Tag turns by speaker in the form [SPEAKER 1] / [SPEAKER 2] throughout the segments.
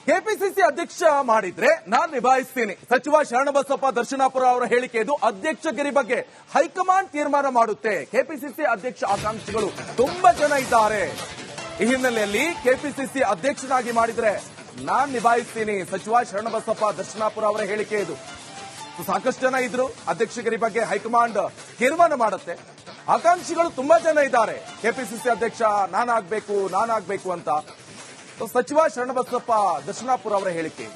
[SPEAKER 1] KPCC ಅಧ್ಯಕ್ಷ ಮಾಡಿದ್ರೆ ನಾನ್ ನಿಭಾಯಿಸ್ತೀನಿ. ಸಚಿವ ಶರಣಬಸಪ್ಪ ದರ್ಶನಾಪುರ ಅವರ ಹೇಳಿಕೆ ಇದು. ಅಧ್ಯಕ್ಷಗಿರಿ ಬಗ್ಗೆ ಹೈಕಮಾಂಡ್ ತೀರ್ಮಾನ ಮಾಡುತ್ತೆ. ಕೆಪಿಸಿಸಿ ಅಧ್ಯಕ್ಷ ಆಕಾಂಕ್ಷಿಗಳು ತುಂಬಾ ಜನ ಇದ್ದಾರೆ. ಈ ಹಿನ್ನೆಲೆಯಲ್ಲಿ ಕೆಪಿಸಿಸಿ ಅಧ್ಯಕ್ಷನಾಗಿ ಮಾಡಿದ್ರೆ ನಾನ್ ನಿಭಾಯಿಸ್ತೀನಿ. ಸಚಿವ ಶರಣಬಸಪ್ಪ ದರ್ಶನಾಪುರ ಅವರ ಹೇಳಿಕೆ ಇದು. ಸಾಕಷ್ಟು ಜನ ಇದ್ರು. ಅಧ್ಯಕ್ಷಗಿರಿ ಬಗ್ಗೆ ಹೈಕಮಾಂಡ್ ತೀರ್ಮಾನ ಮಾಡುತ್ತೆ. ಆಕಾಂಕ್ಷಿಗಳು ತುಂಬಾ ಜನ ಇದ್ದಾರೆ. ಕೆಪಿಸಿಸಿ ಅಧ್ಯಕ್ಷ ನಾನಾಗ್ಬೇಕು ಅಂತ ಸಚಿವ ಶರಣಬಸಪ್ಪ ದರ್ಶನಾಪುರ ಅವರ ಹೇಳಿಕೆ.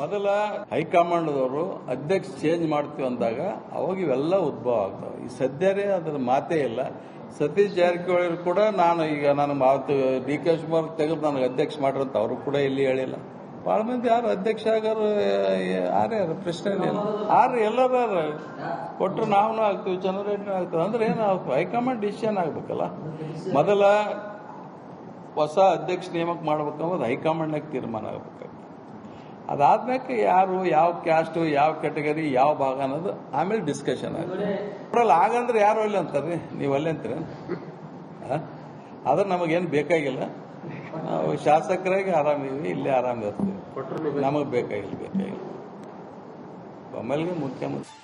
[SPEAKER 2] ಮೊದಲ ಹೈಕಮಾಂಡ್ದವರು ಅಧ್ಯಕ್ಷ ಚೇಂಜ್ ಮಾಡ್ತೀವಿ ಅಂದಾಗ ಅವಾಗ ಇವೆಲ್ಲ ಉದ್ಭವ ಆಗ್ತವೆ. ಈ ಸದ್ಯರೇ ಅದರ ಮಾತೇ ಇಲ್ಲ. ಸತೀಶ್ ಜಾರಕಿಹೊಳಿ ಕೂಡ ನಾನು ಮಾತು ಡಿ ಕೆ ಶಿವಕುಮಾರ್ ತೆಗೆದು ನನಗೆ ಅಧ್ಯಕ್ಷ ಮಾಡ್ರಂತ ಅವರು ಕೂಡ ಇಲ್ಲಿ ಹೇಳಿಲ್ಲ. ಬಹಳ ಮಂದಿ ಯಾರು ಅಧ್ಯಕ್ಷ ಆಗಾರು ಯಾರು ಪ್ರಶ್ನೆ ಇಲ್ಲ. ಎಲ್ಲರೂ ಕೊಟ್ಟರು ನಾವು ಆಗ್ತೀವಿ, ಚಂದ್ರರೆಡ್ಡಿ ಆಗ್ತದೆ ಅಂದ್ರೆ ಏನು ಹೈಕಮಾಂಡ್ ಡಿಸಿಷನ್ ಆಗ್ಬೇಕಲ್ಲ. ಮೊದಲ ಹೊಸ ಅಧ್ಯಕ್ಷ ನೇಮಕ ಮಾಡ್ಬೇಕಂಬುದು ಹೈಕಮಾಂಡ್ನಾಗ ತೀರ್ಮಾನ ಆಗ್ಬೇಕಾಗ್ತದೆ. ಅದಾದ್ಮೇಲೆ ಯಾರು ಯಾವ ಕ್ಯಾಸ್ಟ್ ಯಾವ ಕ್ಯಾಟಗರಿ ಯಾವ ಭಾಗ ಅನ್ನೋದು ಆಮೇಲೆ ಡಿಸ್ಕಷನ್ ಆಗುತ್ತೆ. ಆಗಂದ್ರೆ ಯಾರು ಅಲ್ಲಿ ಅಂತಾರ್ರಿ, ನೀವು ಅಲ್ಲಿ ಅಂತೀರ. ಆದ್ರೆ ನಮಗೇನು ಬೇಕಾಗಿಲ್ಲ. ನಾವು ಶಾಸಕರಾಗಿ ಆರಾಮಿವಿ, ಇಲ್ಲೇ ಆರಾಮಿರ್ತೀವಿ. ನಮಗೆ ಬೇಕಾಗಿಲ್ಲ. ಆಮೇಲೆ ಮುಖ್ಯಮಂತ್ರಿ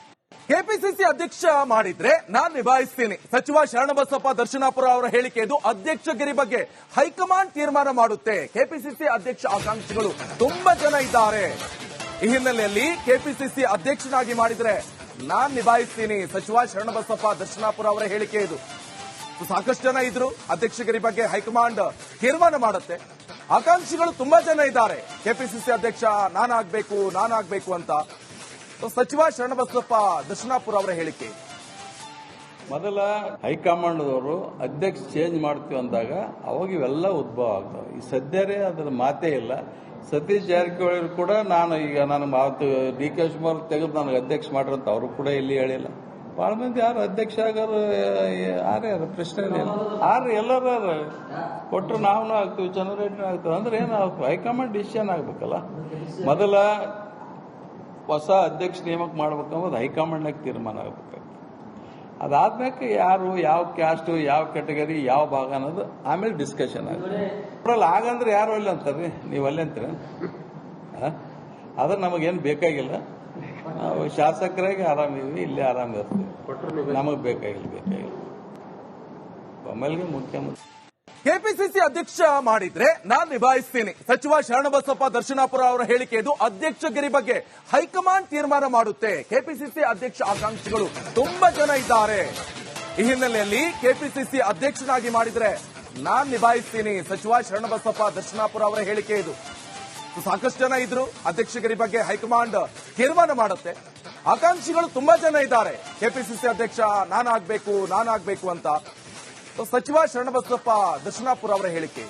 [SPEAKER 1] ಕೆಪಿಸಿಸಿ ಅಧ್ಯಕ್ಷ ಮಾಡಿದ್ರೆ ನಾನ್ ನಿಭಾಯಿಸ್ತೀನಿ. ಸಚಿವ ಶರಣಬಸಪ್ಪ ದರ್ಶನಾಪುರ ಅವರ ಹೇಳಿಕೆ ಇದು. ಅಧ್ಯಕ್ಷಗಿರಿ ಬಗ್ಗೆ ಹೈಕಮಾಂಡ್ ತೀರ್ಮಾನ ಮಾಡುತ್ತೆ. ಕೆಪಿಸಿಸಿ ಅಧ್ಯಕ್ಷ ಆಕಾಂಕ್ಷಿಗಳು ತುಂಬಾ ಜನ ಇದ್ದಾರೆ. ಈ ಹಿನ್ನೆಲೆಯಲ್ಲಿ ಕೆಪಿಸಿಸಿ ಅಧ್ಯಕ್ಷನಾಗಿ ಮಾಡಿದ್ರೆ ನಾನ್ ನಿಭಾಯಿಸ್ತೀನಿ. ಸಚಿವ ಶರಣಬಸಪ್ಪ ದರ್ಶನಾಪುರ ಅವರ ಹೇಳಿಕೆ ಇದು. ಸಾಕಷ್ಟು ಜನ ಇದ್ರು. ಅಧ್ಯಕ್ಷಗಿರಿ ಬಗ್ಗೆ ಹೈಕಮಾಂಡ್ ತೀರ್ಮಾನ ಮಾಡುತ್ತೆ. ಆಕಾಂಕ್ಷಿಗಳು ತುಂಬಾ ಜನ ಇದ್ದಾರೆ. ಕೆಪಿಸಿಸಿ ಅಧ್ಯಕ್ಷ ನಾನಾಗ್ಬೇಕು ಅಂತ ಸಚಿವ ಶರಣಬಸಪ್ಪ ದರ್ಶನಾಪುರ ಅವರ ಹೇಳಿಕೆ.
[SPEAKER 2] ಮೊದಲ ಹೈಕಮಾಂಡ್ದವರು ಅಧ್ಯಕ್ಷ ಚೇಂಜ್ ಮಾಡ್ತೀವಿ ಅಂದಾಗ ಅವಾಗ ಇವೆಲ್ಲ ಉದ್ಭವ ಆಗ್ತವೆ. ಈ ಸದ್ಯರೇ ಅದರ ಮಾತೇ ಇಲ್ಲ. ಸತೀಶ್ ಜಾರಕಿಹೊಳಿ ಕೂಡ ನಾನು ಮಾತು ಡಿ ಕೆ ಶಿವಕುಮಾರ್ ತೆಗೆದು ನನಗೆ ಅಧ್ಯಕ್ಷ ಮಾಡ್ರಂತ ಅವರು ಕೂಡ ಇಲ್ಲಿ ಹೇಳಿಲ್ಲ. ಬಹಳ ಮಂದಿ ಯಾರು ಅಧ್ಯಕ್ಷ ಆಗಾರು ಯಾರು ಪ್ರಶ್ನೆ ಇಲ್ಲ. ಎಲ್ಲರೂ ಕೊಟ್ಟರು ನಾವು ಆಗ್ತೀವಿ, ಚಂದ್ರರೆಡ್ಡಿ ಆಗ್ತದೆ ಅಂದ್ರೆ ಏನು ಹೈಕಮಾಂಡ್ ಡಿಸಿಷನ್ ಆಗ್ಬೇಕಲ್ಲ. ಮೊದಲ ಹೊಸ ಅಧ್ಯಕ್ಷ ನೇಮಕ ಮಾಡ್ಬೇಕಂಬುದು ಹೈಕಮಾಂಡ್ನಾಗ ತೀರ್ಮಾನ ಆಗ್ಬೇಕಾಗ್ತದೆ. ಅದಾದ್ಮೇಲೆ ಯಾರು ಯಾವ ಕ್ಯಾಸ್ಟ್ ಯಾವ ಕ್ಯಾಟಗರಿ ಯಾವ ಭಾಗ ಅನ್ನೋದು ಆಮೇಲೆ ಡಿಸ್ಕಷನ್ ಆಗುತ್ತೆ. ಆಗಂದ್ರೆ ಯಾರು ಅಲ್ಲಿ ಅಂತಾರ್ರಿ, ನೀವು ಅಲ್ಲಿ ಅಂತೀರ. ಆದ್ರೆ ನಮಗೇನು ಬೇಕಾಗಿಲ್ಲ. ನಾವು ಶಾಸಕರಾಗಿ ಆರಾಮಿವಿ, ಇಲ್ಲೇ ಆರಾಮಿರ್ತೀವಿ. ನಮಗೆ ಬೇಕಾಗಿಲ್ಲ. ಆಮೇಲೆ ಮುಖ್ಯಮಂತ್ರಿ
[SPEAKER 1] ಕೆಪಿಸಿಸಿ ಅಧ್ಯಕ್ಷ ಮಾಡಿದ್ರೆ ನಾನ್ ನಿಭಾಯಿಸ್ತೀನಿ. ಸಚಿವ ಶರಣಬಸಪ್ಪ ದರ್ಶನಾಪುರ ಅವರ ಹೇಳಿಕೆ ಇದು. ಅಧ್ಯಕ್ಷಗಿರಿ ಬಗ್ಗೆ ಹೈಕಮಾಂಡ್ ತೀರ್ಮಾನ ಮಾಡುತ್ತೆ. ಕೆಪಿಸಿಸಿ ಅಧ್ಯಕ್ಷ ಆಕಾಂಕ್ಷಿಗಳು ತುಂಬಾ ಜನ ಇದ್ದಾರೆ. ಈ ಹಿನ್ನೆಲೆಯಲ್ಲಿ ಕೆಪಿಸಿಸಿ ಅಧ್ಯಕ್ಷನಾಗಿ ಮಾಡಿದ್ರೆ ನಾನ್ ನಿಭಾಯಿಸ್ತೀನಿ. ಸಚಿವ ಶರಣಬಸಪ್ಪ ದರ್ಶನಾಪುರ ಅವರ ಹೇಳಿಕೆ ಇದು. ಸಾಕಷ್ಟು ಜನ ಇದ್ರು. ಅಧ್ಯಕ್ಷಗಿರಿ ಬಗ್ಗೆ ಹೈಕಮಾಂಡ್ ತೀರ್ಮಾನ ಮಾಡುತ್ತೆ. ಆಕಾಂಕ್ಷಿಗಳು ತುಂಬಾ ಜನ ಇದ್ದಾರೆ. ಕೆಪಿಸಿಸಿ ಅಧ್ಯಕ್ಷ ನಾನಾಗ್ಬೇಕು ಅಂತ ಸಚಿವ ಶರಣಬಸಪ್ಪ ದರ್ಶನಾಪುರ ಅವರ ಹೇಳಿಕೆ.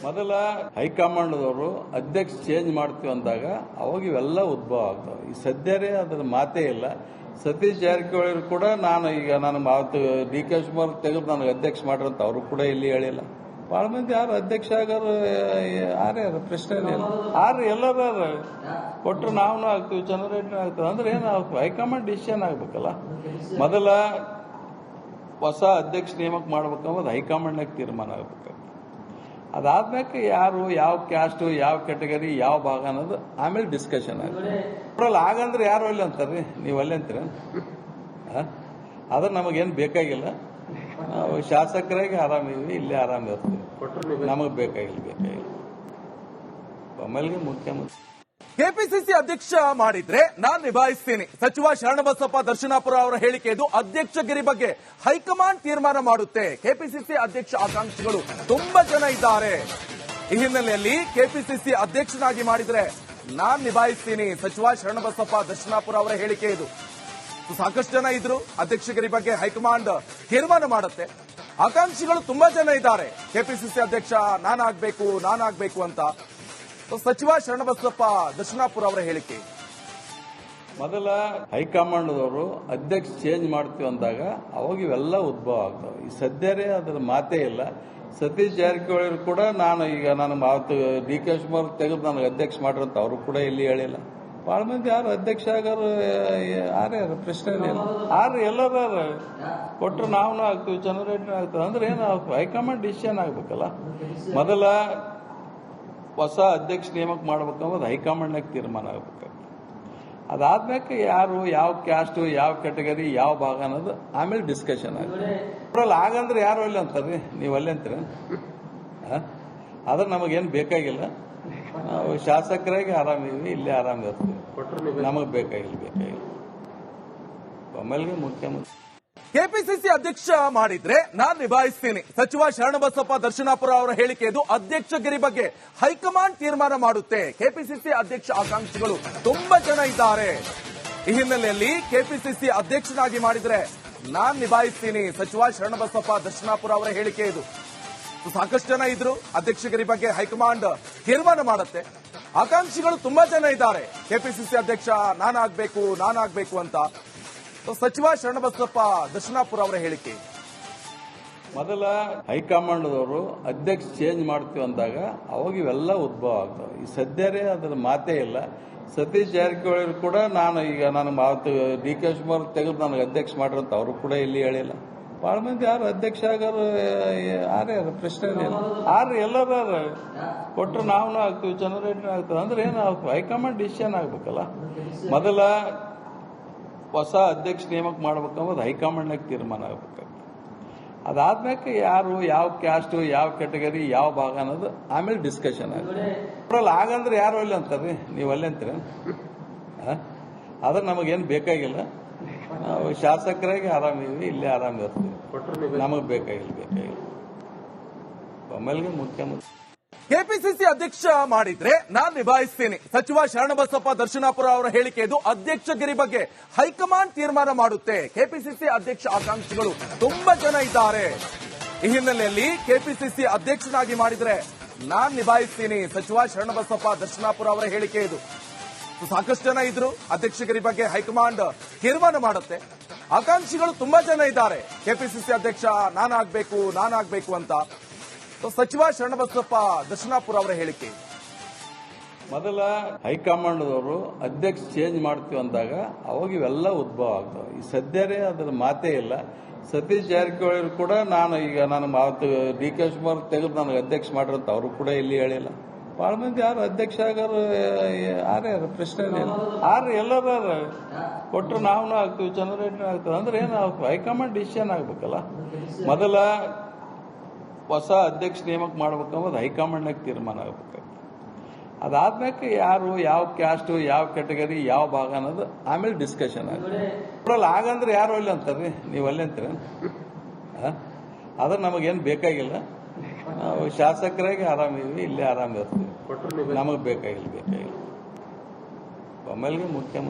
[SPEAKER 2] ಮೊದಲ ಹೈಕಮಾಂಡ್ದವರು ಅಧ್ಯಕ್ಷ ಚೇಂಜ್ ಮಾಡ್ತೀವಿ ಅಂದಾಗ ಅವಾಗ ಇವೆಲ್ಲ ಉದ್ಭವ ಆಗ್ತವೆ. ಈ ಸದ್ಯರೇ ಅದರ ಮಾತೇ ಇಲ್ಲ. ಸತೀಶ್ ಜಾರಕಿಹೊಳಿ ಕೂಡ ನಾನು ಮಾತು ಡಿ ಕೆ ಶಿವಕುಮಾರ್ ತೆಗೆದು ನನಗೆ ಅಧ್ಯಕ್ಷ ಮಾಡ್ರಂತ ಅವರು ಕೂಡ ಇಲ್ಲಿ ಹೇಳಿಲ್ಲ. ಬಹಳ ಮಂದಿ ಯಾರು ಅಧ್ಯಕ್ಷ ಆಗಾರು ಯಾರು ಪ್ರಶ್ನೆ ಇಲ್ಲ. ಎಲ್ಲರೂ ಕೊಟ್ಟರು ನಾವು ಆಗ್ತೀವಿ, ಚಂದ್ರರೆಡ್ಡಿ ಆಗ್ತದೆ ಅಂದ್ರೆ ಏನು ಹೈಕಮಾಂಡ್ ಡಿಸಿಷನ್ ಆಗ್ಬೇಕಲ್ಲ. ಮೊದಲ ಹೊಸ ಅಧ್ಯಕ್ಷ ನೇಮಕ ಮಾಡ್ಬೇಕಂಬುದು ಹೈಕಮಾಂಡ್ನಾಗ ತೀರ್ಮಾನ ಆಗ್ಬೇಕಾಗ್ತದೆ. ಅದಾದ್ಮೇಲೆ ಯಾರು ಯಾವ ಕ್ಯಾಸ್ಟ್ ಯಾವ ಕ್ಯಾಟಗರಿ ಯಾವ ಭಾಗ ಅನ್ನೋದು ಆಮೇಲೆ ಡಿಸ್ಕಷನ್ ಆಗುತ್ತೆ. ಆಗಂದ್ರೆ ಯಾರು ಅಲ್ಲಿ ಅಂತಾರ್ರಿ, ನೀವು ಅಲ್ಲಿ ಅಂತೀರ. ಆದ್ರೆ ನಮಗೇನು ಬೇಕಾಗಿಲ್ಲ. ನಾವು ಶಾಸಕರಾಗಿ ಆರಾಮಿವಿ, ಇಲ್ಲೇ ಆರಾಮಿರ್ತೀವಿ. ನಮಗೆ ಬೇಕಾಗಿಲ್ಲ. ಆಮೇಲೆ ಮುಖ್ಯಮಂತ್ರಿ
[SPEAKER 1] ಕೆಪಿಸಿಸಿ ಅಧ್ಯಕ್ಷ ಮಾಡಿದ್ರೆ ನಾನ್ ನಿಭಾಯಿಸ್ತೀನಿ. ಸಚಿವ ಶರಣಬಸಪ್ಪ ದರ್ಶನಾಪುರ ಅವರ ಹೇಳಿಕೆ ಇದು. ಅಧ್ಯಕ್ಷಗಿರಿ ಬಗ್ಗೆ ಹೈಕಮಾಂಡ್ ತೀರ್ಮಾನ ಮಾಡುತ್ತೆ. ಕೆಪಿಸಿಸಿ ಅಧ್ಯಕ್ಷ ಆಕಾಂಕ್ಷಿಗಳು ತುಂಬಾ ಜನ ಇದ್ದಾರೆ. ಈ ಹಿನ್ನೆಲೆಯಲ್ಲಿ ಕೆಪಿಸಿಸಿ ಅಧ್ಯಕ್ಷನಾಗಿ ಮಾಡಿದ್ರೆ ನಾನ್ ನಿಭಾಯಿಸ್ತೀನಿ. ಸಚಿವ ಶರಣಬಸಪ್ಪ ದರ್ಶನಾಪುರ ಅವರ ಹೇಳಿಕೆ ಇದು. ಸಾಕಷ್ಟು ಜನ ಇದ್ರು. ಅಧ್ಯಕ್ಷಗಿರಿ ಬಗ್ಗೆ ಹೈಕಮಾಂಡ್ ತೀರ್ಮಾನ ಮಾಡುತ್ತೆ. ಆಕಾಂಕ್ಷಿಗಳು ತುಂಬಾ ಜನ ಇದ್ದಾರೆ. ಕೆಪಿಸಿಸಿ ಅಧ್ಯಕ್ಷ ನಾನಾಗ್ಬೇಕು ಅಂತ ಸಚಿವ ಶರಣಬಸಪ್ಪ ದರ್ಶನಾಪುರ ಅವರ ಹೇಳಿಕೆ.
[SPEAKER 2] ಮೊದಲ ಹೈಕಮಾಂಡ್ದವರು ಅಧ್ಯಕ್ಷ ಚೇಂಜ್ ಮಾಡ್ತೀವಿ ಅಂದಾಗ ಅವಾಗ ಇವೆಲ್ಲ ಉದ್ಭವ ಆಗ್ತವೆ. ಈ ಸದ್ಯರೇ ಅದರ ಮಾತೇ ಇಲ್ಲ. ಸತೀಶ್ ಜಾರಕಿಹೊಳಿ ಕೂಡ ನಾನು ಮಾತು ಡಿ ಕೆ ಶಿವಕುಮಾರ್ ತೆಗೆದು ನನಗೆ ಅಧ್ಯಕ್ಷ ಮಾಡ್ರಂತ ಅವರು ಕೂಡ ಇಲ್ಲಿ ಹೇಳಿಲ್ಲ. ಬಹಳ ಮಂದಿ ಯಾರು ಅಧ್ಯಕ್ಷ ಆಗಾರು ಯಾರು ಪ್ರಶ್ನೆ ಇಲ್ಲ. ಎಲ್ಲರೂ ಕೊಟ್ಟರು ನಾವು ಆಗ್ತೀವಿ, ಚಂದ್ರರೆಡ್ಡಿ ಆಗ್ತದೆ ಅಂದ್ರೆ ಏನು ಹೈಕಮಾಂಡ್ ಡಿಸಿಷನ್ ಆಗ್ಬೇಕಲ್ಲ. ಮೊದಲ ಹೊಸ ಅಧ್ಯಕ್ಷ ನೇಮಕ ಮಾಡ್ಬೇಕಂಬುದು ಹೈಕಮಾಂಡ್ನಾಗ ತೀರ್ಮಾನ ಆಗ್ಬೇಕು. ಅದಾದ್ಮೇಲೆ ಯಾರು ಯಾವ ಕ್ಯಾಸ್ಟ್ ಯಾವ ಕ್ಯಾಟಗರಿ ಯಾವ ಭಾಗ ಅನ್ನೋದು ಆಮೇಲೆ ಡಿಸ್ಕಷನ್ ಆಗುತ್ತೆ. ಆಗಂದ್ರೆ ಯಾರು ಅಲ್ಲಿ ಅಂತಾರ್ರಿ, ನೀವು ಅಲ್ಲಿ ಅಂತೀರ. ಆದ್ರೆ ನಮಗೇನು ಬೇಕಾಗಿಲ್ಲ, ನಾವು ಶಾಸಕರಾಗಿ ಆರಾಮಿದ್ವಿ, ಇಲ್ಲೇ ಆರಾಮಿರ್ತೀವಿ, ನಮಗೆ ಬೇಕಾಗಿಲ್ಲ. ಆಮೇಲೆ ಮುಖ್ಯಮಂತ್ರಿ
[SPEAKER 1] ಕೆಪಿಸಿಸಿ ಅಧ್ಯಕ್ಷ ಮಾಡಿದ್ರೆ ನಾನ್ ನಿಭಾಯಿಸ್ತೀನಿ. ಸಚಿವ ಶರಣಬಸಪ್ಪ ದರ್ಶನಾಪುರ ಅವರ ಹೇಳಿಕೆ ಇದು. ಅಧ್ಯಕ್ಷಗಿರಿ ಬಗ್ಗೆ ಹೈಕಮಾಂಡ್ ತೀರ್ಮಾನ ಮಾಡುತ್ತೆ. ಕೆಪಿಸಿಸಿ ಅಧ್ಯಕ್ಷ ಆಕಾಂಕ್ಷಿಗಳು ತುಂಬಾ ಜನ ಇದ್ದಾರೆ. ಈ ಹಿನ್ನೆಲೆಯಲ್ಲಿ ಕೆಪಿಸಿಸಿ ಅಧ್ಯಕ್ಷನಾಗಿ ಮಾಡಿದ್ರೆ ನಾನ್ ನಿಭಾಯಿಸ್ತೀನಿ. ಸಚಿವ ಶರಣಬಸಪ್ಪ ದರ್ಶನಾಪುರ ಅವರ ಹೇಳಿಕೆ ಇದು. ಸಾಕಷ್ಟು ಜನ ಇದ್ರು. ಅಧ್ಯಕ್ಷಗಿರಿ ಬಗ್ಗೆ ಹೈಕಮಾಂಡ್ ತೀರ್ಮಾನ ಮಾಡುತ್ತೆ. ಆಕಾಂಕ್ಷಿಗಳು ತುಂಬಾ ಜನ ಇದ್ದಾರೆ. ಕೆಪಿಸಿಸಿ ಅಧ್ಯಕ್ಷ ನಾನಾಗ್ಬೇಕು ಅಂತ ಸಚಿವ ಶರಣಬಸಪ್ಪ ದರ್ಶನಾಪುರ ಅವರ ಹೇಳಿಕೆ.
[SPEAKER 2] ಮೊದಲ ಹೈಕಮಾಂಡ್ದವರು ಅಧ್ಯಕ್ಷ ಚೇಂಜ್ ಮಾಡ್ತೀವಿ ಅಂದಾಗ ಅವಾಗ ಇವೆಲ್ಲ ಉದ್ಭವ ಆಗ್ತವೆ. ಈ ಸದ್ಯರೇ ಅದರ ಮಾತೇ ಇಲ್ಲ. ಸತೀಶ್ ಜಾರಕಿಹೊಳಿ ಕೂಡ ನಾನು ಮಾತು ಡಿ ಕೆ ಶಿವಕುಮಾರ್ ತೆಗೆದು ನನಗೆ ಅಧ್ಯಕ್ಷ ಮಾಡ್ರಿ ಅಂತ ಅವರು ಕೂಡ ಇಲ್ಲಿ ಹೇಳಿಲ್ಲ. ಬಹಳ ಮಂದಿ ಯಾರು ಅಧ್ಯಕ್ಷ ಆಗೋರು ಯಾರ್ಯಾರು ಪ್ರಶ್ನೆ ಎಲ್ಲರೂ ಕೊಟ್ಟರು ನಾವು ಆಗ್ತೀವಿ, ಜನರೇಟರ್ ಆಗ್ತದೆ ಅಂದ್ರೆ ಏನು ಹೈಕಮಾಂಡ್ ಡಿಸಿಷನ್ ಆಗ್ಬೇಕಲ್ಲ. ಮೊದಲ ಹೊಸ ಅಧ್ಯಕ್ಷ ನೇಮಕ ಮಾಡ್ಬೇಕಂಬುದು ಹೈಕಮಾಂಡ್ನಾಗ ತೀರ್ಮಾನ ಆಗ್ಬೇಕು. ಅದಾದ್ಮೇಲೆ ಯಾರು ಯಾವ ಕ್ಯಾಸ್ಟ್ ಯಾವ ಕ್ಯಾಟಗರಿ ಯಾವ ಭಾಗ ಅನ್ನೋದು ಆಮೇಲೆ ಡಿಸ್ಕಷನ್ ಆಗುತ್ತೆ. ಆಗಂದ್ರೆ ಯಾರು ಅಲ್ಲಿ ಅಂತಾರ್ರಿ, ನೀವು ಅಲ್ಲಿ ಅಂತೀರ. ಆದ್ರೆ ನಮಗೇನು ಬೇಕಾಗಿಲ್ಲ, ನಾವು ಶಾಸಕರಾಗಿ ಆರಾಮಿದ್ವಿ, ಇಲ್ಲೇ ಆರಾಮಿರ್ತೀವಿ, ನಮಗೆ ಬೇಕಾಗಿಲ್ಲ. ಆಮೇಲೆ ಮುಖ್ಯಮಂತ್ರಿ
[SPEAKER 1] ಕೆಪಿಸಿಸಿ ಅಧ್ಯಕ್ಷ ಮಾಡಿದ್ರೆ ನಾನ್ ನಿಭಾಯಿಸ್ತೀನಿ. ಸಚಿವ ಶರಣಬಸಪ್ಪ ದರ್ಶನಾಪುರ ಅವರ ಹೇಳಿಕೆ ಇದು. ಅಧ್ಯಕ್ಷಗಿರಿ ಬಗ್ಗೆ ಹೈಕಮಾಂಡ್ ತೀರ್ಮಾನ ಮಾಡುತ್ತೆ. ಕೆಪಿಸಿಸಿ ಅಧ್ಯಕ್ಷ ಆಕಾಂಕ್ಷಿಗಳು ತುಂಬಾ ಜನ ಇದ್ದಾರೆ. ಈ ಹಿನ್ನೆಲೆಯಲ್ಲಿ ಕೆಪಿಸಿಸಿ ಅಧ್ಯಕ್ಷನಾಗಿ ಮಾಡಿದ್ರೆ ನಾನ್ ನಿಭಾಯಿಸ್ತೀನಿ. ಸಚಿವ ಶರಣಬಸಪ್ಪ ದರ್ಶನಾಪುರ ಅವರ ಹೇಳಿಕೆ ಇದು. ಸಾಕಷ್ಟು ಜನ ಇದ್ರು. ಅಧ್ಯಕ್ಷಗಿರಿ ಬಗ್ಗೆ ಹೈಕಮಾಂಡ್ ತೀರ್ಮಾನ ಮಾಡುತ್ತೆ. ಆಕಾಂಕ್ಷಿಗಳು ತುಂಬಾ ಜನ ಇದ್ದಾರೆ. ಕೆಪಿಸಿಸಿ ಅಧ್ಯಕ್ಷ ನಾನಾಗ್ಬೇಕು ಅಂತ ಸಚಿವ ಶರಣಬಸಪ್ಪ ದರ್ಶನಾಪುರ ಅವರ ಹೇಳಿಕೆ.
[SPEAKER 2] ಮೊದಲ ಹೈಕಮಾಂಡ್ದವರು ಅಧ್ಯಕ್ಷ ಚೇಂಜ್ ಮಾಡ್ತೀವಿ ಅಂದಾಗ ಅವಾಗ ಇವೆಲ್ಲ ಉದ್ಭವ ಆಗ್ತವೆ. ಈ ಸದ್ಯರೇ ಅದರ ಮಾತೇ ಇಲ್ಲ. ಸತೀಶ್ ಜಾರಕಿಹೊಳಿ ಕೂಡ ನಾನು ಮಾತು ಡಿ ಕೆ ಶಿವಕುಮಾರ್ ತೆಗೆದು ನನಗೆ ಅಧ್ಯಕ್ಷ ಮಾಡ್ರಿ ಅಂತ ಅವರು ಕೂಡ ಇಲ್ಲಿ ಹೇಳಿಲ್ಲ. ಬಹಳ ಮಂದಿ ಯಾರು ಅಧ್ಯಕ್ಷ ಆಗೋರು ಯಾರ್ಯಾರು ಪ್ರಶ್ನೆ ಎಲ್ಲರೂ ಕೊಟ್ಟರು ನಾವು ಆಗ್ತೀವಿ, ಜನರೇಟರ್ ಆಗ್ತದೆ ಅಂದ್ರೆ ಏನು ಹೈಕಮಾಂಡ್ ಡಿಸಿಷನ್ ಆಗ್ಬೇಕಲ್ಲ. ಮೊದಲ ಹೊಸ ಅಧ್ಯಕ್ಷ ನೇಮಕ ಮಾಡ್ಬೇಕಂಬುದು ಹೈಕಮಾಂಡ್ನಾಗ ತೀರ್ಮಾನ ಆಗ್ಬೇಕು. ಅದಾದ್ಮೇಲೆ ಯಾರು ಯಾವ ಕ್ಯಾಸ್ಟ್ ಯಾವ ಕ್ಯಾಟಗರಿ ಯಾವ ಭಾಗ ಅನ್ನೋದು ಆಮೇಲೆ ಡಿಸ್ಕಷನ್ ಆಗುತ್ತೆ. ಆಗಂದ್ರೆ ಯಾರು ಅಲ್ಲಿ ಅಂತಾರ್ರಿ, ನೀವು ಅಲ್ಲಿ ಅಂತೀರ. ಆದ್ರೆ ನಮಗೇನು ಬೇಕಾಗಿಲ್ಲ, ನಾವು ಶಾಸಕರಾಗಿ ಆರಾಮಿದ್ವಿ, ಇಲ್ಲೇ ಆರಾಮಿರ್ತೀವಿ, ನಮಗೆ ಬೇಕಾಗಿಲ್ಲ. ಆಮೇಲೆ ಮುಖ್ಯಮಂತ್ರಿ